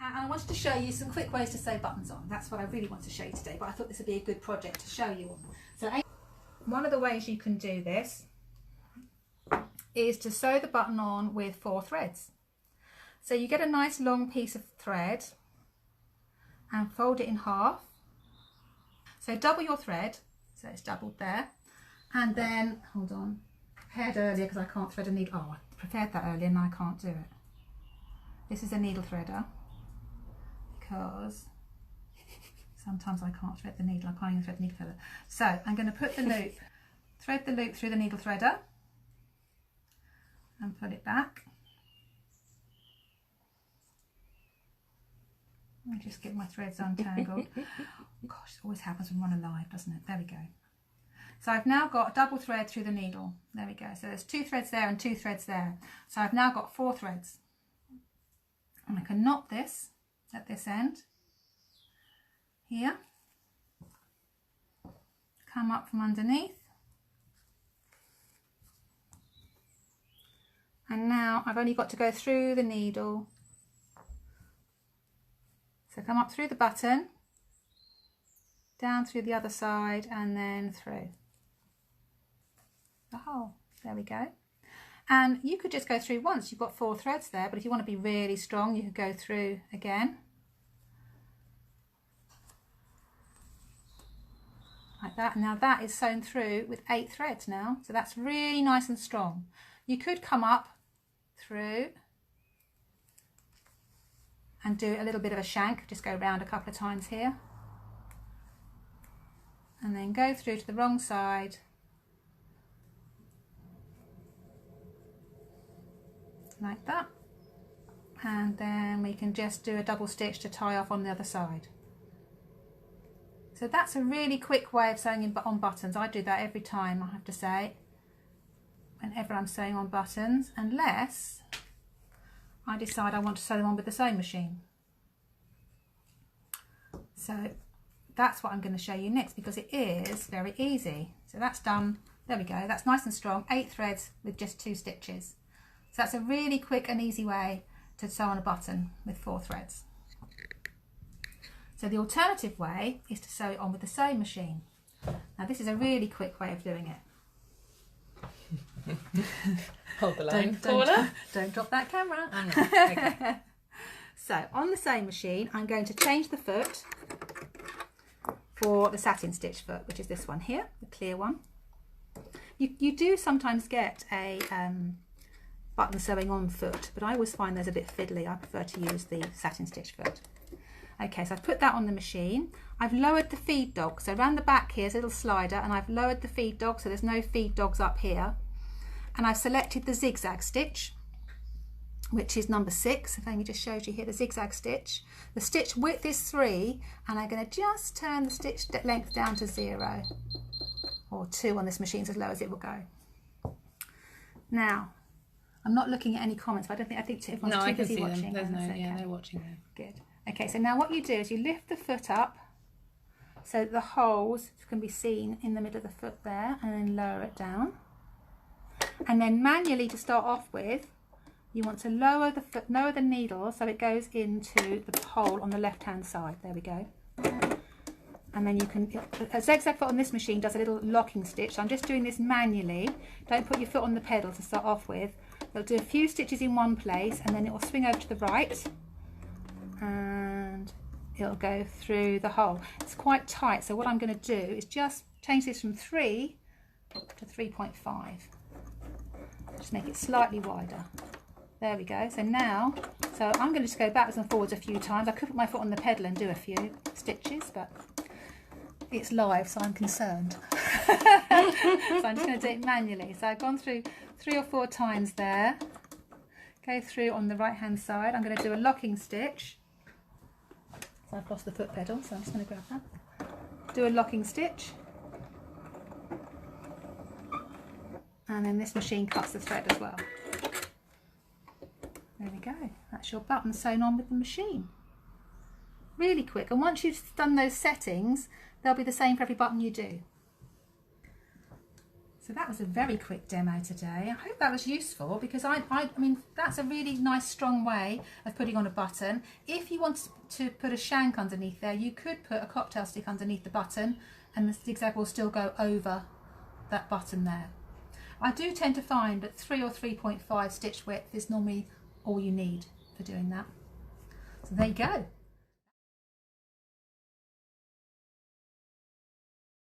And I wanted to show you some quick ways to sew buttons on. That's what I really want to show you today, but I thought this would be a good project to show you. So one of the ways you can do this is to sew the button on with 4 threads. So you get a nice long piece of thread and fold it in half. So double your thread, so it's doubled there. And then, hold on, prepared earlier because I can't thread a needle. Oh, I prepared that earlier and I can't do it. This is a needle threader because sometimes I can't thread the needle. I can't even thread the needle threader. So I'm going to put the loop, thread the loop through the needle threader and put it back. Let me just get my threads untangled. Gosh, it always happens when we're on a live, doesn't it? There we go. So I've now got a double thread through the needle. There we go. So there's 2 threads there and 2 threads there. So I've now got 4 threads. And I can knot this at this end here, come up from underneath, and now I've only got to go through the needle. So come up through the button, down through the other side, and then through the hole. There we go. And you could just go through once. You've got 4 threads there, but if you want to be really strong, you could go through again. Like that. Now that is sewn through with 8 threads now. So that's really nice and strong. You could come up through and do a little bit of a shank. Just go around a couple of times here. And then go through to the wrong side. Like that. And then we can just do a double stitch to tie off on the other side. So that's a really quick way of sewing on buttons. I do that every time, I have to say, whenever I'm sewing on buttons, unless I decide I want to sew them on with the sewing machine. So that's what I'm going to show you next, because it is very easy. So that's done. There we go. That's nice and strong. 8 threads with just 2 stitches. So that's a really quick and easy way to sew on a button with 4 threads. So the alternative way is to sew it on with the sewing machine. Now this is a really quick way of doing it. Hold the line. Don't drop that camera. I'm not. Okay. So on the sewing machine, I'm going to change the foot for the satin stitch foot, which is this one here, the clear one. You do sometimes get a button sewing on foot, but I always find those a bit fiddly. I prefer to use the satin stitch foot. Okay, so I've put that on the machine. I've lowered the feed dog. So around the back here is a little slider, and I've lowered the feed dog so there's no feed dogs up here. And I've selected the zigzag stitch, which is number 6. If Amy just shows you here, the zigzag stitch. The stitch width is 3, and I'm going to just turn the stitch length down to 0 or 2 on this machine, as low as it will go. Now, I'm not looking at any comments, but I think everyone's too busy watching. There's no, yeah, they're watching them. Good. Okay, so now what you do is you lift the foot up so that the holes can be seen in the middle of the foot there, and then lower it down. And then manually, to start off with, you want to lower the foot, lower the needle so it goes into the hole on the left-hand side. There we go. And then you can, a zigzag foot on this machine does a little locking stitch. So I'm just doing this manually. Don't put your foot on the pedal to start off with. It'll do a few stitches in one place, and then it will swing over to the right, and it'll go through the hole. It's quite tight, so what I'm going to do is just change this from 3 to 3.5. Just make it slightly wider. There we go. So now, I'm going to just go backwards and forwards a few times. I could put my foot on the pedal and do a few stitches, but it's live, so I'm concerned. So I'm just going to do it manually. So I've gone through 3 or 4 times there. Go through on the right hand side. I'm going to do a locking stitch. So I've lost the foot pedal, so I'm just going to grab that. Do a locking stitch. And then this machine cuts the thread as well. There we go. That's your button sewn on with the machine. Really quick. And once you've done those settings, they'll be the same for every button you do. So that was a very quick demo today. I hope that was useful, because I mean, that's a really nice strong way of putting on a button. If you want to put a shank underneath there, you could put a cocktail stick underneath the button and the zigzag will still go over that button there. I do tend to find that 3 or 3.5 stitch width is normally all you need for doing that. So there you go.